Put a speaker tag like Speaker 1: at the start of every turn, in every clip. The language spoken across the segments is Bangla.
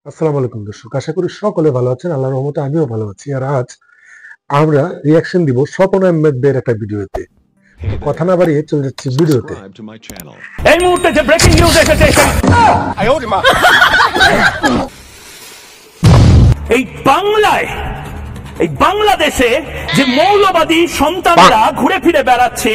Speaker 1: আসসালামু আলাইকুম দর্শক, আশা করি সকলে ভালো আছেন। আল্লাহর রহমতে আমিও ভালো আছি। আর আজ আমরা রিয়াকশন দিব স্বপন আহমেদের একটা ভিডিওতে। কথা না বাড়িয়ে চলে যাচ্ছি ভিডিওতে।
Speaker 2: এই মুহূর্তে যে ব্রেকিং নিউজ এসেছে এই বাংলায়, এই বাংলাদেশে যে মৌলবাদী সন্তানরা ঘুরে ফিরে বেড়াচ্ছে,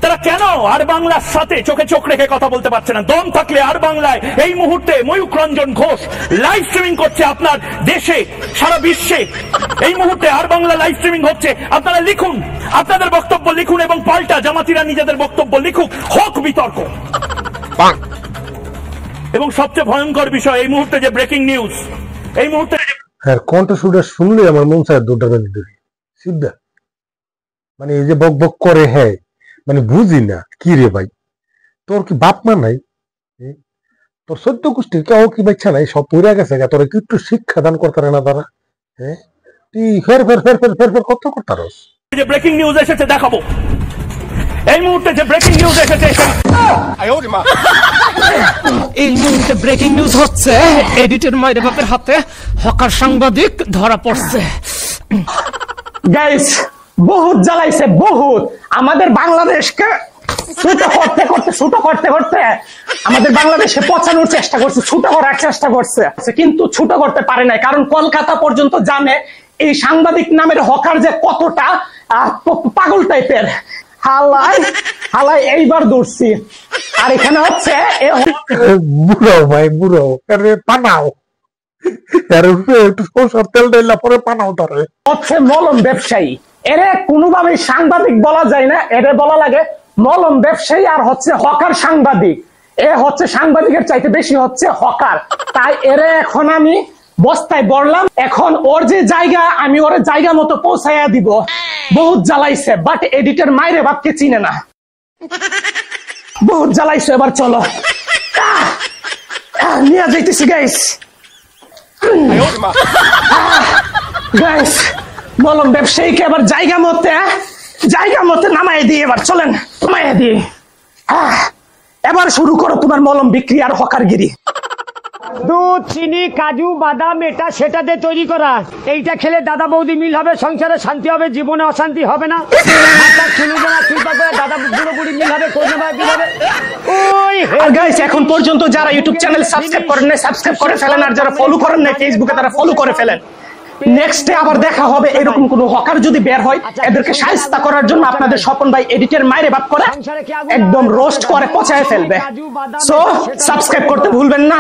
Speaker 2: তারা কেন আর বাংলার সাথে চোখে চোখ রেখে কথা বলতে পারছে না? দম থাকলে আর বাংলায় এই মুহূর্তে ময়ূক রঞ্জন ঘোষ লাইভ স্ট্রিমিং করছে আপনার দেশে, সারা বিশ্বে। এই মুহূর্তে আর বাংলা লাইভ স্ট্রিমিং হচ্ছে। আপনারা লিখুন, আপনাদের বক্তব্য লিখুন এবং পাল্টা জামাতিরা নিজেদের বক্তব্য লিখুক, হোক বিতর্ক। এবং সবচেয়ে ভয়ঙ্কর বিষয়, এই মুহূর্তে যে ব্রেকিং নিউজ, এই মুহূর্তে
Speaker 1: হ্যাঁ, কণ্ঠস্বরটা শুনলে আমার মন চায় দুটা বেঁধে ধরি সিদ্ধা। মানে এই যে বক বক করে, হ্যাঁ মানে বুঝি না কি রে ভাই, তোর কি বাপ মা নাই? তোর সদ্য গোষ্ঠীর কেউ কি বাচ্চা নাই? সব পড়ে গেছে, তোরা কি একটু শিক্ষা দান করতে না তারা? হ্যাঁ, তুই ফের ফের ফের ফের ফের ফের কত করতারস?
Speaker 2: যে ব্রেকিং নিউজ এসেছে দেখাবো। এই মুহূর্তে যে ব্রেকিং নিউজ এসেছে,
Speaker 3: এই মুহূর্তে ব্রেকিং নিউজ হচ্ছে এডিটের মায়ের বাপের হাতে হকার সাংবাদিক ধরা পড়ছে।
Speaker 4: গাইস, বহুত জ্বালাইছে, বহুত। আমাদের বাংলাদেশকে ছোট করতে করতে আমাদের বাংলাদেশে পচানোর চেষ্টা করছে, ছোট করার চেষ্টা করছে, কিন্তু ছোট করতে পারে নাই। কারণ কলকাতা পর্যন্ত জানে এই সাংবাদিক নামের হকার যে কতটা পাগল টাইপের। হালাই এইবার দৌড়ছি। আর এখানে হচ্ছে
Speaker 1: বুড়াও ভাই, বুড়াও পানাও একটু সরষের তেল ঢেলা পরে পানাও ধরে
Speaker 4: হচ্ছে মলম ব্যবসায়ী। এরে কোনোভাবেই সাংবাদিক বলা যায় না, এরে বলা লাগে মলম ব্যবসায়ী। আর হচ্ছে হকার সাংবাদিক, এ হচ্ছে সাংবাদিকের চাইতে বেশি হচ্ছে হকার। তাই এরে এখন আমি বস্তায় বললাম, এখন ওর যে জায়গা, আমি ওর জায়গা মতো পৌঁছাইয়া দিব। বহুত জ্বালাইছে, বাট এডিটর মাইরে বাপকে চিনে না। বহুত জ্বালাইছে, এবার চলো নিয়ে যাইতেছি গাইস। গাইস, মলম ব্যবসায়ীকে এবার জায়গা মতে নামাই দিয়ে, এবার চলেন নামাইয়া দিয়ে। এবার শুরু করো তোমার মলম বিক্রি আর হকারগিরি।
Speaker 5: দুধ, চিনি, কাজু, বাদাম, এটা সেটা দিয়ে তৈরি করা। এইটা খেলে দাদা বৌদি মিল হবে, সংসারে শান্তি হবে, জীবনে অশান্তি হবে না। দাদা বুড়ো বুড়ি মিল হবে,
Speaker 4: আর গাইস, এখন পর্যন্ত যারা ইউটিউব চ্যানেল সাবস্ক্রাইব করেন না, সাবস্ক্রাইব করে ফেলেন। আর যারা ফলো করেন না ফেসবুকে, তারা ফলো করে ফেলেন। নেক্সটে আবার দেখা হবে এরকম কোন হকার যদি বের হয়, এদেরকে শায়েস্তা করার জন্য আপনাদের স্বপন ভাই এডিটের মাইরে বাপ করে একদম রোস্ট করে পচায় ফেলবে। সো সাবস্ক্রাইব করতে ভুলবেন না।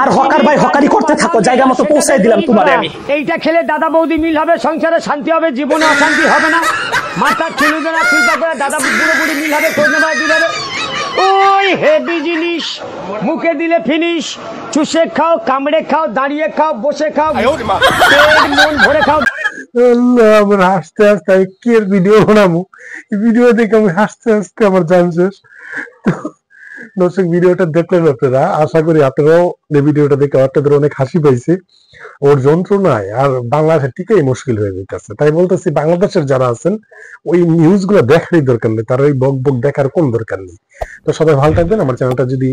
Speaker 4: আর হকার ভাই হকারি করতে থাকো, জায়গা মতো পৌঁছায় দিলাম তোমারে আমি।
Speaker 5: এইটা খেলে দাদা বৌদি মিল হবে, সংসারে শান্তি হবে, জীবনে অশান্তি হবে না। মাথা খিলুবে না, চিন্তা করে দাদা বুড়ো বুড়ি মিল হবে, ওই হেভি জিনিস। মুখে দিলে ফিনিশ। চুষে খাও, কামড়ে খাও, দাঁড়িয়ে খাও, বসে খাও, মন ভরে খাও।
Speaker 1: আমার হাসতে হাসতে আমি কি এর ভিডিও বানাবো, ভিডিও দেখে আমি হাসতে হাসতে আমার জান শেষ। দর্শক, ভিডিওটা দেখলেন আপনারা, আশা করি আপনারাও এই ভিডিওটা দেখে আপনাদের অনেক হাসি পাইছে। ওর যন্ত্রণায় আর বাংলাদেশের টিকেই মুশকিল হয়ে যেতেছে। তাই বলতেছি, বাংলাদেশের যারা আছেন ওই নিউজ গুলো দেখারই দরকার নেই, তার ওই বক বক দেখার কোন দরকার নেই। তো সবাই ভালো থাকবেন। আমার চ্যানেলটা যদি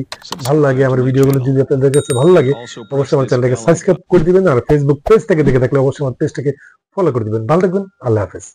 Speaker 1: ভালো লাগে, আমার ভিডিওগুলো যদি আপনাদের কাছে ভালো লাগে, অবশ্যই আমার চ্যানেলটাকে সাবস্ক্রাইব করে দিবেন। আর ফেসবুক পেজ থেকে দেখে থাকলে অবশ্যই আমার পেজটাকে ফলো করে দিবেন। ভালো থাকবেন, আল্লাহ হাফেজ।